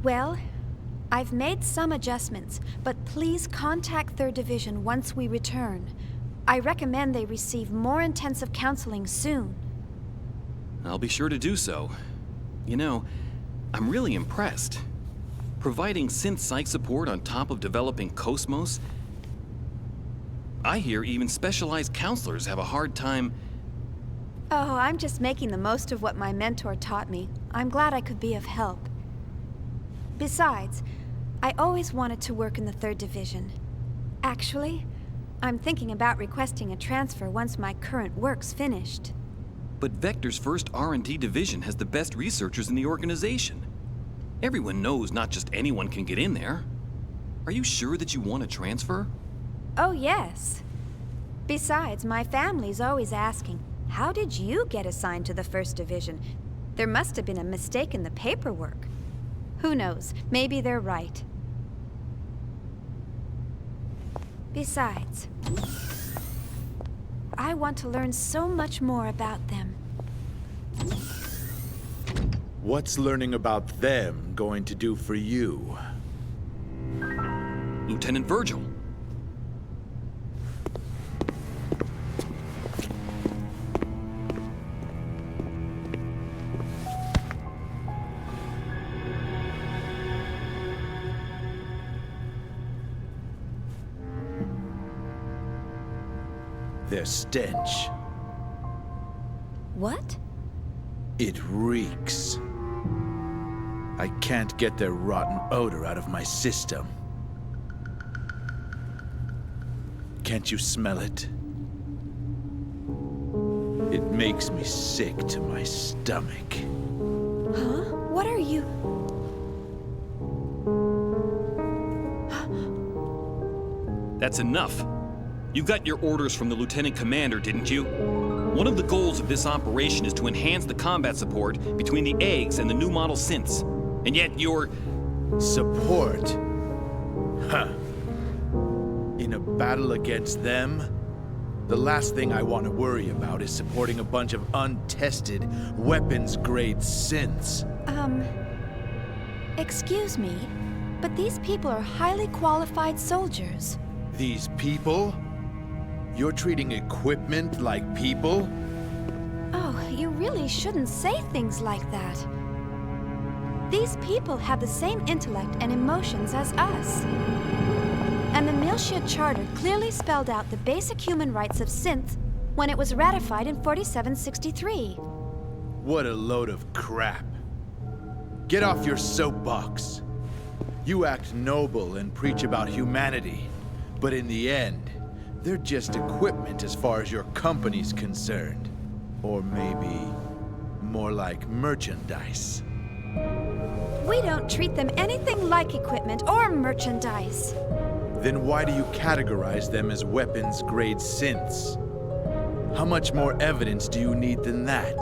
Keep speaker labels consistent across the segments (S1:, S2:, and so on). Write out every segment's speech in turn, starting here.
S1: Well, I've made some adjustments, but please contact 3rd Division once we return. I recommend they receive more intensive counseling soon.
S2: I'll be sure to do so. You know, I'm really impressed. Providing synth psych support on top of developing Cosmos? I hear even specialized counselors have a hard time...
S1: Oh, I'm just making the most of what my mentor taught me. I'm glad I could be of help. Besides, I always wanted to work in the 3rd Division. Actually, I'm thinking about requesting a transfer once my current work's finished.
S2: But Vector's first R&D division has the best researchers in the organization. Everyone knows not just anyone can get in there. Are you sure that you want to transfer?
S1: Oh, yes. Besides, my family's always asking, how did you get assigned to the 1st Division? There must have been a mistake in the paperwork. Who knows? Maybe they're right. Besides, I want to learn so much more about them.
S3: What's learning about them going to do for you?
S2: Lieutenant Virgil.
S3: Their stench.
S1: What?
S3: It reeks. I can't get their rotten odor out of my system. Can't you smell it? It makes me sick to my stomach.
S1: Huh? What are you...
S2: That's enough. You got your orders from the Lieutenant Commander, didn't you? One of the goals of this operation is to enhance the combat support between the eggs and the new model synths. And yet you're...
S3: Support? Huh. In a battle against them? The last thing I want to worry about is supporting a bunch of untested, weapons-grade synths.
S1: Excuse me, but these people are highly qualified soldiers.
S3: These people? You're treating equipment like people?
S1: Oh, you really shouldn't say things like that. These people have the same intellect and emotions as us. And the Miltia Charter clearly spelled out the basic human rights of synths when it was ratified in 4763.
S3: What a load of crap. Get off your soapbox. You act noble and preach about humanity, but in the end, they're just equipment as far as your company's concerned. Or maybe more like merchandise.
S1: We don't treat them anything like equipment or merchandise.
S3: Then why do you categorize them as weapons-grade synths? How much more evidence do you need than that?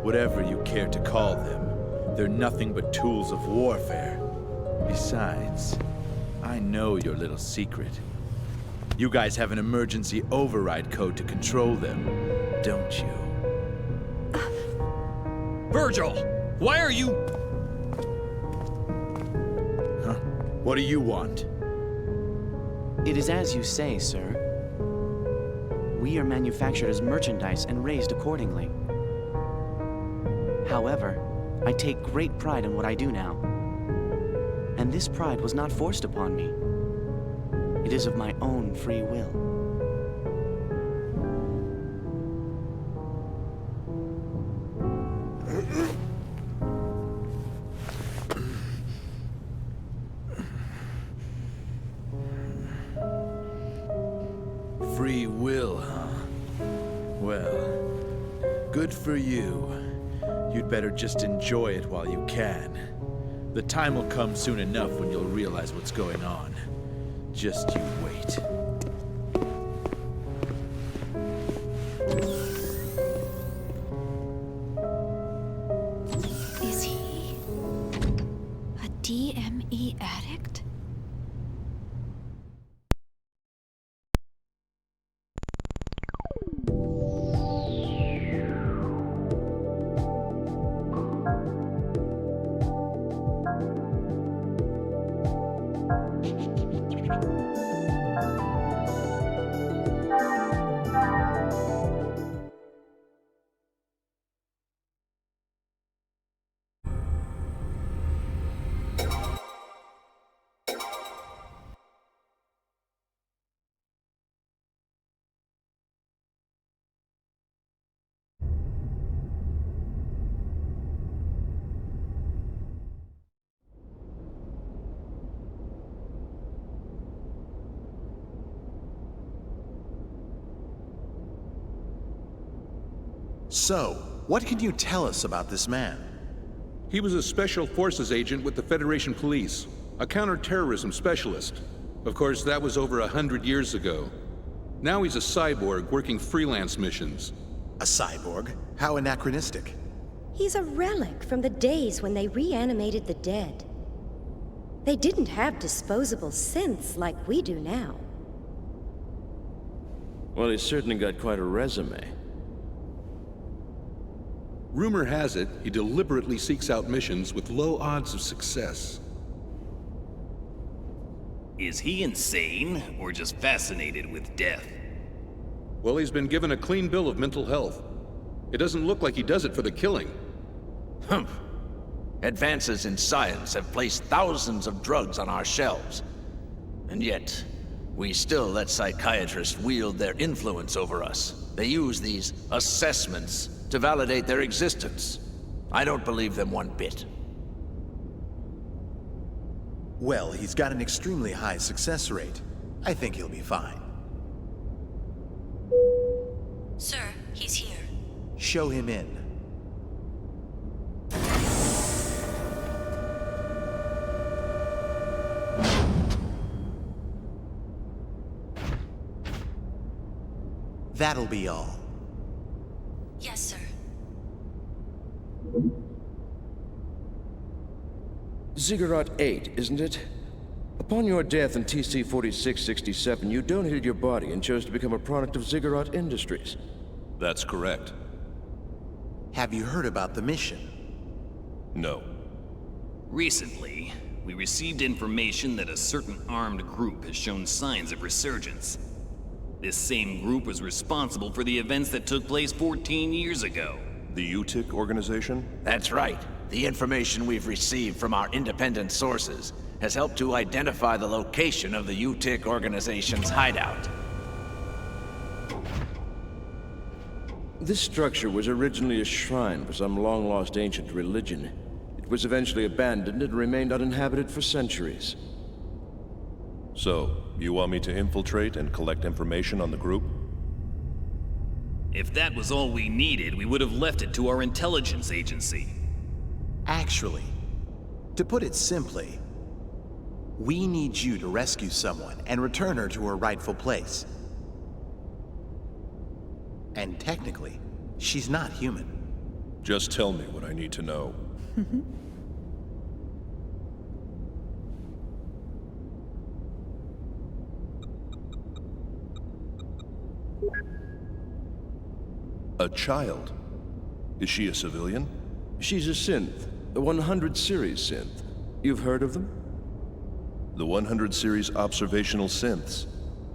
S3: Whatever you care to call them, they're nothing but tools of warfare. Besides, I know your little secret. You guys have an emergency override code to control them, don't you?
S2: Virgil! Why are you...
S3: Huh? What do you want?
S4: It is as you say, sir. We are manufactured as merchandise and raised accordingly. However, I take great pride in what I do now. And this pride was not forced upon me. It is of my own free will.
S3: Free will, huh? Well, good for you. You'd better just enjoy it while you can. The time will come soon enough when you'll realize what's going on. Just you wait.
S1: Is he a DME addict?
S5: So, what can you tell us about this man?
S6: He was a Special Forces agent with the Federation Police, a counter-terrorism specialist. Of course, that was over 100 years ago. Now he's a cyborg working freelance missions.
S5: A cyborg? How anachronistic.
S7: He's a relic from the days when they reanimated the dead. They didn't have disposable synths like we do now.
S8: Well, he's certainly got quite a resume.
S6: Rumor has it, he deliberately seeks out missions with low odds of success.
S2: Is he insane, or just fascinated with death?
S6: Well, he's been given a clean bill of mental health. It doesn't look like he does it for the killing.
S9: Humph. Advances in science have placed thousands of drugs on our shelves. And yet, we still let psychiatrists wield their influence over us. They use these assessments to validate their existence. I don't believe them one bit.
S5: Well, he's got an extremely high success rate. I think he'll be fine.
S7: Sir, he's here.
S5: Show him in. That'll be all.
S7: Yes, sir.
S8: Ziggurat 8, isn't it? Upon your death in TC-4667, you donated your body and chose to become a product of Ziggurat Industries.
S10: That's correct.
S5: Have you heard about the mission?
S10: No.
S2: Recently, we received information that a certain armed group has shown signs of resurgence. This same group was responsible for the events that took place 14 years ago.
S10: The UTIC organization?
S9: That's right. The information we've received from our independent sources has helped to identify the location of the UTIC organization's hideout.
S8: This structure was originally a shrine for some long-lost ancient religion. It was eventually abandoned and remained uninhabited for centuries.
S10: So, you want me to infiltrate and collect information on the group?
S2: If that was all we needed, we would have left it to our intelligence agency.
S5: Actually, to put it simply, we need you to rescue someone and return her to her rightful place. And technically, she's not human.
S10: Just tell me what I need to know. A child? Is she a civilian?
S8: She's a synth, the 100 series synth. You've heard of them?
S10: The 100 series observational synths,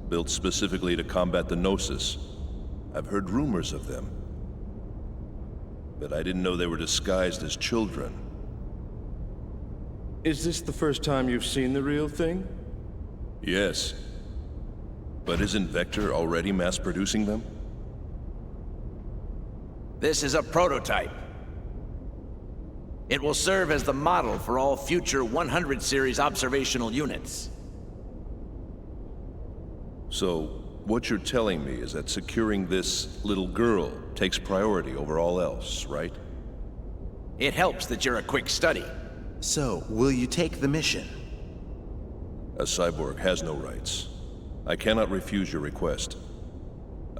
S10: built specifically to combat the Gnosis. I've heard rumors of them, but I didn't know they were disguised as children.
S8: Is this the first time you've seen the real thing?
S10: Yes. But isn't Vector already mass-producing them?
S9: This is a prototype. It will serve as the model for all future 100 series observational units.
S10: So, what you're telling me is that securing this little girl takes priority over all else, right?
S9: It helps that you're a quick study.
S5: So, will you take the mission?
S10: A cyborg has no rights. I cannot refuse your request.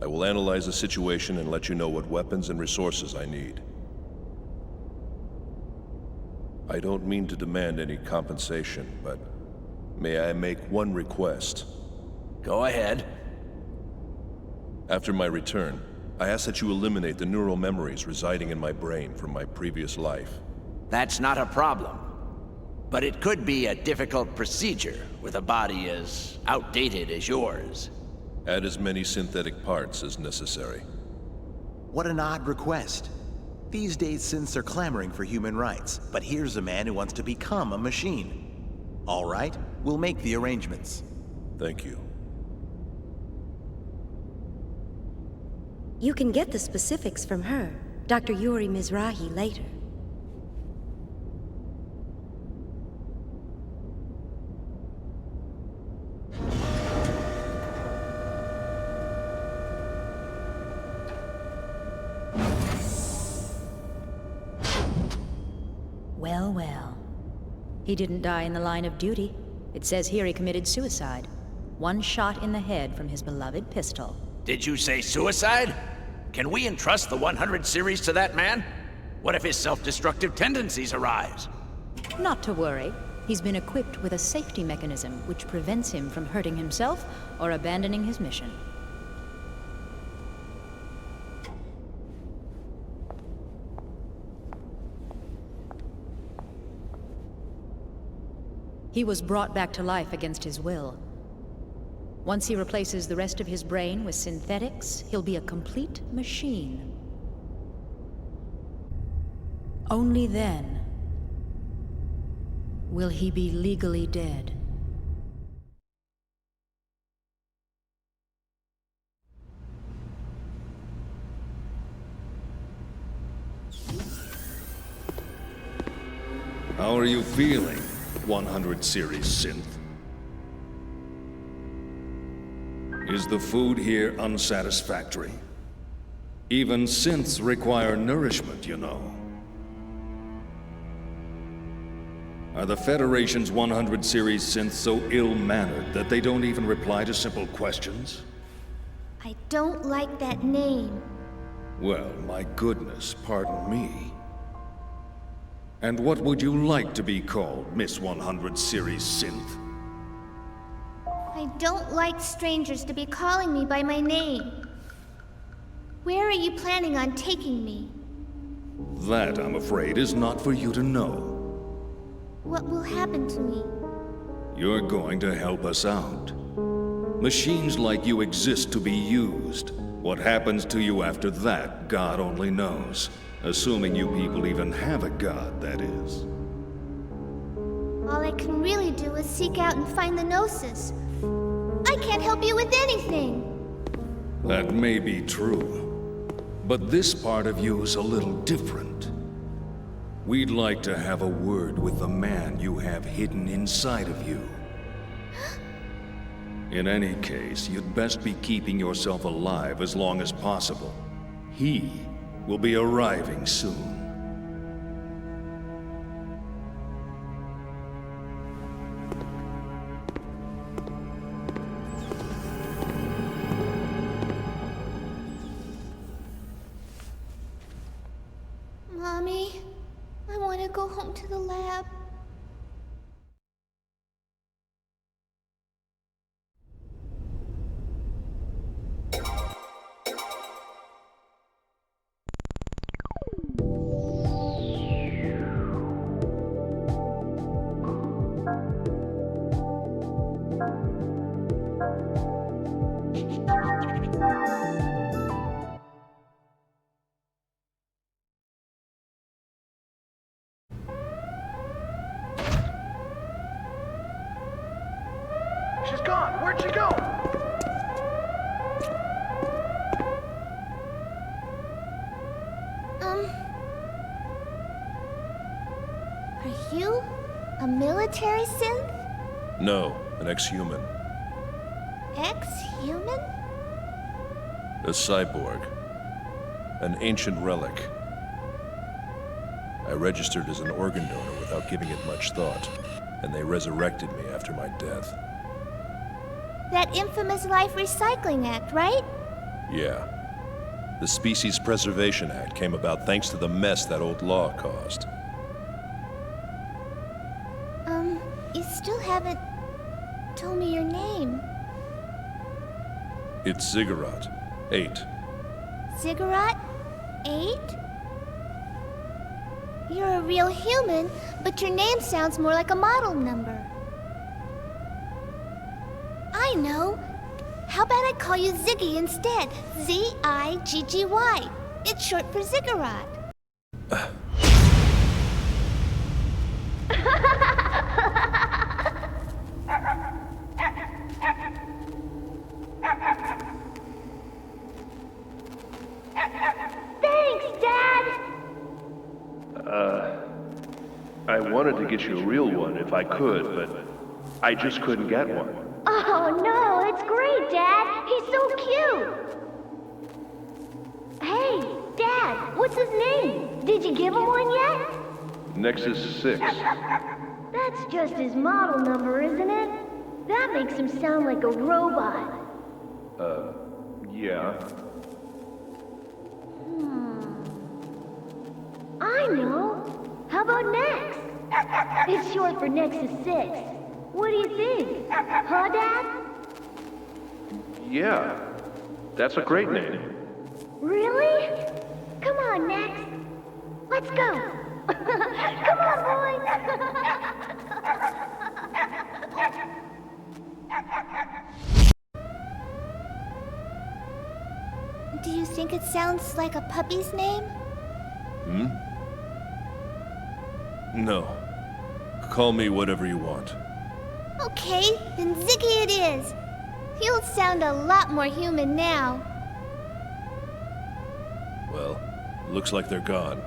S10: I will analyze the situation and let you know what weapons and resources I need. I don't mean to demand any compensation, but may I make one request?
S9: Go ahead.
S10: After my return, I ask that you eliminate the neural memories residing in my brain from my previous life.
S9: That's not a problem. But it could be a difficult procedure with a body as outdated as yours.
S10: Add as many synthetic parts as necessary.
S5: What an odd request. These days, synths are clamoring for human rights, but here's a man who wants to become a machine. All right, we'll make the arrangements.
S10: Thank you.
S7: You can get the specifics from her, Dr. Yuri Mizrahi, later.
S11: Well, well. He didn't die in the line of duty. It says here he committed suicide. One shot in the head from his beloved pistol.
S9: Did you say suicide? Can we entrust the 100 series to that man? What if his self-destructive tendencies arise?
S11: Not to worry. He's been equipped with a safety mechanism which prevents him from hurting himself or abandoning his mission. He was brought back to life against his will. Once he replaces the rest of his brain with synthetics, he'll be a complete machine. Only then will he be legally dead.
S12: How are you feeling, 100 series synth? Is the food here unsatisfactory? Even synths require nourishment, you know. Are the Federation's 100 series synths so ill-mannered that they don't even reply to simple questions?
S13: I don't like that name.
S12: Well, my goodness, pardon me. And what would you like to be called, Miss 100 series synth?
S13: I don't like strangers to be calling me by my name. Where are you planning on taking me?
S12: That, I'm afraid, is not for you to know.
S13: What will happen to me?
S12: You're going to help us out. Machines like you exist to be used. What happens to you after that, God only knows. Assuming you people even have a god, that is.
S13: All I can really do is seek out and find the Gnosis. I can't help you with anything!
S12: That may be true. But this part of you is a little different. We'd like to have a word with the man you have hidden inside of you. In any case, you'd best be keeping yourself alive as long as possible. He will be arriving soon.
S13: Mommy, I want to go home to the lab.
S3: She's gone. Where'd she go?
S13: Are you a military synth?
S10: No, an ex-human.
S13: Ex-human?
S10: A cyborg. An ancient relic. I registered as an organ donor without giving it much thought, and they resurrected me after my death.
S13: That infamous Life Recycling Act, right?
S10: Yeah. The Species Preservation Act came about thanks to the mess that old law caused.
S13: You still haven't told me your name.
S10: It's Ziggurat 8.
S13: Ziggurat 8? You're a real human, but your name sounds more like a model number. I know. How about I call you Ziggy instead? Z-I-G-G-Y. It's short for Ziggurat.
S14: Thanks, Dad!
S10: I wanted to get you a real one if I could, but I just couldn't get one.
S14: Oh, no, it's great, Dad. He's so cute. Hey, Dad, what's his name? Did you give him one yet?
S10: Nexus 6.
S14: That's just his model number, isn't it? That makes him sound like a robot.
S10: Yeah.
S14: I know. How about Nex? It's short for Nexus 6. What do you think? Huh, Dad?
S10: Yeah. That's a great name.
S14: Really? Come on, Nex. Let's go. Come on, boys.
S13: Do you think it sounds like a puppy's name?
S10: No. Call me whatever you want.
S13: Okay, then Ziggy it is. You'll sound a lot more human now.
S10: Well, looks like they're gone.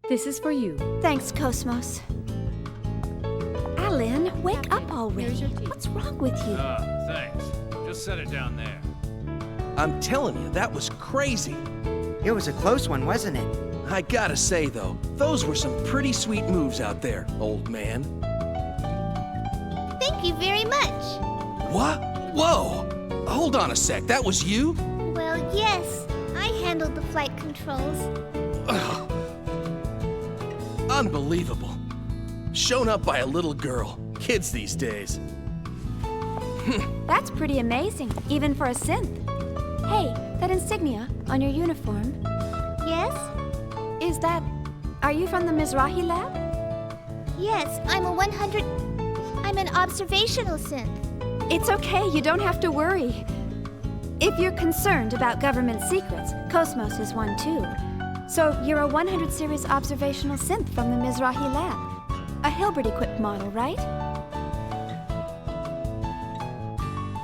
S1: This is for you. Thanks, Cosmos. Alan, wake up already. What's wrong with you?
S15: Thanks. Just set it down there.
S16: I'm telling you, that was crazy.
S17: It was a close one, wasn't it?
S16: I gotta say, though, those were some pretty sweet moves out there, old man.
S13: Thank you very much.
S16: What? Whoa! Hold on a sec, that was you?
S13: Well, yes. I handled the flight controls.
S16: Ugh. Unbelievable. Shown up by a little girl. Kids these days.
S1: That's pretty amazing, even for a synth. Hey, that insignia on your uniform.
S13: Yes?
S1: Are you from the Mizrahi lab?
S13: Yes, I'm an observational synth.
S1: It's okay, you don't have to worry. If you're concerned about government secrets, Cosmos is one too. So you're a 100 series observational synth from the Mizrahi lab. A Hilbert-equipped model, right?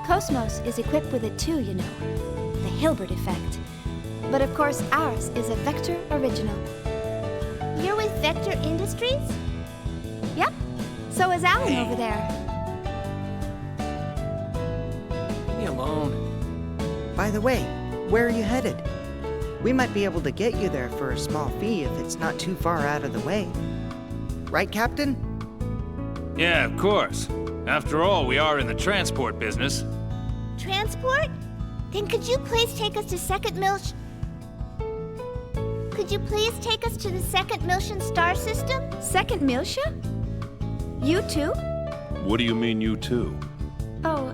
S1: Cosmos is equipped with it too, you know. The Hilbert effect. But of course, ours is a Vector original.
S13: You're with Vector Industries?
S1: Yep. So is Alan over there.
S16: Leave me alone.
S17: By the way, where are you headed? We might be able to get you there for a small fee if it's not too far out of the way. Right, Captain?
S15: Yeah, of course. After all, we are in the transport business.
S13: Transport? Then could you please take us to Could you please take us to the second Miltian star system?
S1: Second Miltia? You too?
S10: What do you mean, you too?
S1: Oh,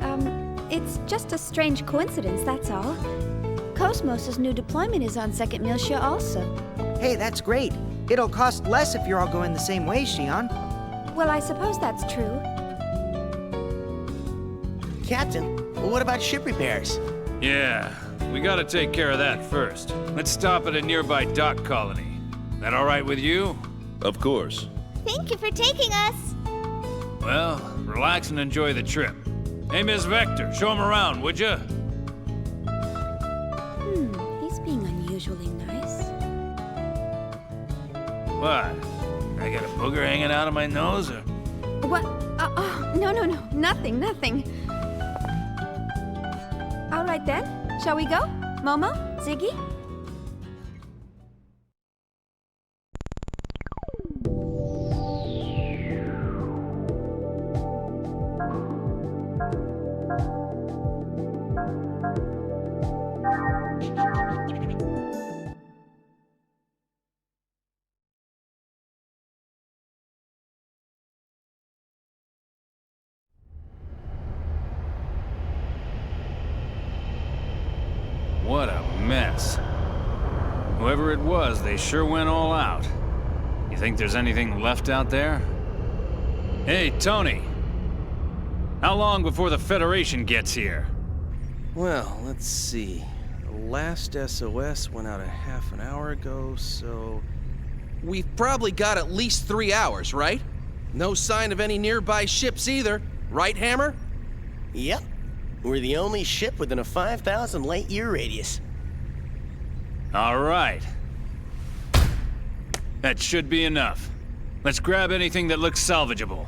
S1: it's just a strange coincidence, that's all. Cosmos' new deployment is on second Miltia also.
S17: Hey, that's great. It'll cost less if you're all going the same way, Xion.
S1: Well, I suppose that's true.
S18: Captain, what about ship repairs?
S15: Yeah, we gotta take care of that first. Let's stop at a nearby dock colony. That all right with you?
S10: Of course.
S13: Thank you for taking us.
S15: Well, relax and enjoy the trip. Hey, Miss Vector, show him around, would ya?
S1: He's being unusually nice.
S15: What? I got a booger hanging out of my nose, or?
S1: What? No, nothing. All right then, shall we go? Momo? Ziggy?
S15: What a mess. Whoever it was, they sure went all out. You think there's anything left out there? Hey, Tony. How long before the Federation gets here?
S16: Well, let's see. The last SOS went out a half an hour ago, so... We've probably got at least 3 hours, right? No sign of any nearby ships either. Right, Hammer?
S18: Yep. We're the only ship within a 5,000 light-year radius.
S15: All right. That should be enough. Let's grab anything that looks salvageable.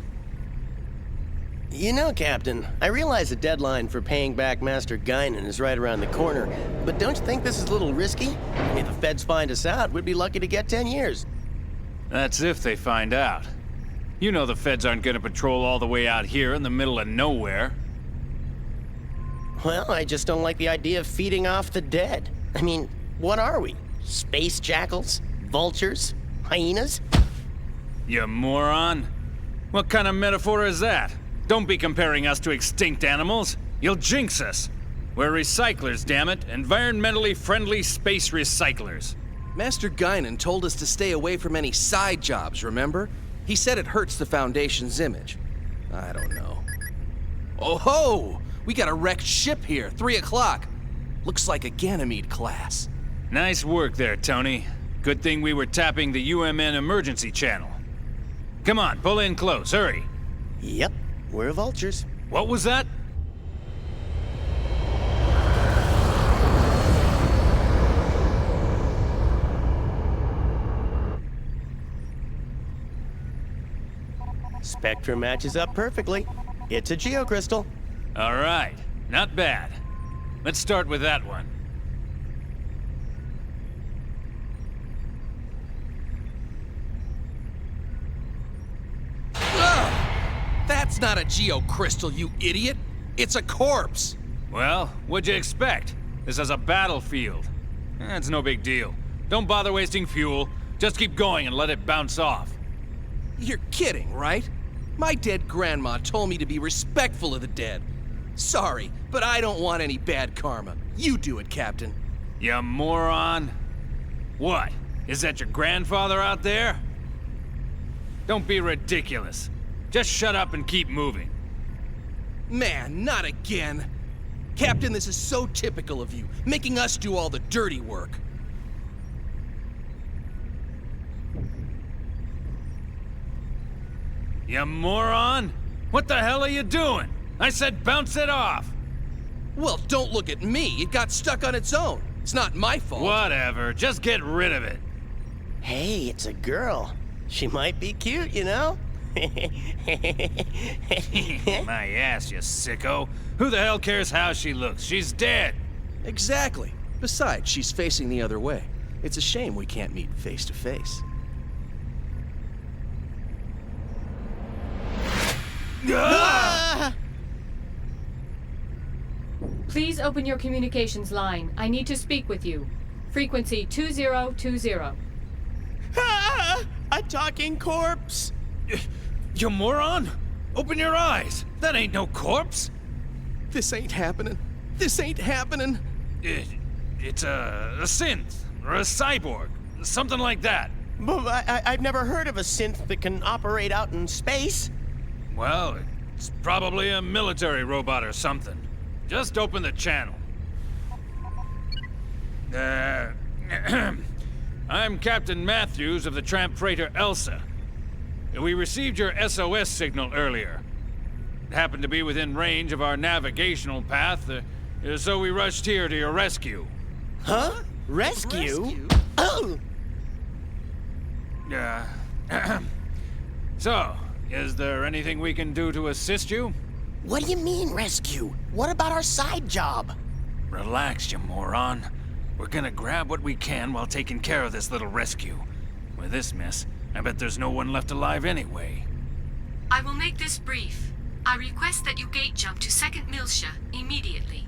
S18: You know, Captain, I realize the deadline for paying back Master Guinan is right around the corner, but don't you think this is a little risky? I mean, if the feds find us out, we'd be lucky to get 10 years.
S15: That's if they find out. You know the feds aren't gonna patrol all the way out here in the middle of nowhere.
S18: Well, I just don't like the idea of feeding off the dead. I mean, what are we? Space jackals? Vultures? Hyenas?
S15: You moron. What kind of metaphor is that? Don't be comparing us to extinct animals. You'll jinx us. We're recyclers, damn it. Environmentally friendly space recyclers.
S16: Master Guinan told us to stay away from any side jobs, remember? He said it hurts the Foundation's image. I don't know. Oh ho! We got a wrecked ship here, 3 o'clock. Looks like a Ganymede class.
S15: Nice work there, Tony. Good thing we were tapping the UMN emergency channel. Come on, pull in close, hurry.
S18: Yep, we're vultures.
S15: What was that?
S18: Spectrum matches up perfectly. It's a geocrystal.
S15: All right, not bad. Let's start with that one.
S16: Ugh! That's not a geocrystal, you idiot! It's a corpse!
S15: Well, what'd you expect? This is a battlefield. It's no big deal. Don't bother wasting fuel. Just keep going and let it bounce off.
S16: You're kidding, right? My dead grandma told me to be respectful of the dead. Sorry, but I don't want any bad karma. You do it, Captain.
S15: You moron. What? Is that your grandfather out there? Don't be ridiculous. Just shut up and keep moving.
S16: Man, not again. Captain, this is so typical of you, making us do all the dirty work.
S15: You moron! What the hell are you doing? I said bounce it off!
S16: Well, don't look at me. It got stuck on its own. It's not my fault.
S15: Whatever. Just get rid of it.
S18: Hey, it's a girl. She might be cute, you know?
S15: My ass, you sicko. Who the hell cares how she looks? She's dead.
S16: Exactly. Besides, she's facing the other way. It's a shame we can't meet face to face.
S19: Please open your communications line. I need to speak with you. Frequency 2020.
S18: A talking corpse!
S15: You moron! Open your eyes! That ain't no corpse!
S16: This ain't happening. This ain't happening.
S15: It's a synth, or a cyborg, something like that.
S18: But I've never heard of a synth that can operate out in space.
S15: Well, it It's probably a military robot or something. Just open the channel. I'm Captain Matthews of the tramp freighter Elsa. We received your SOS signal earlier. It happened to be within range of our navigational path, so we rushed here to your rescue.
S18: Huh? Rescue? Oh!
S15: So, is there anything we can do to assist you?
S20: What do you mean, rescue? What about our side job?
S15: Relax, you moron. We're gonna grab what we can while taking care of this little rescue. With this mess, I bet there's no one left alive anyway.
S21: I will make this brief. I request that you gate jump to 2nd Militia immediately.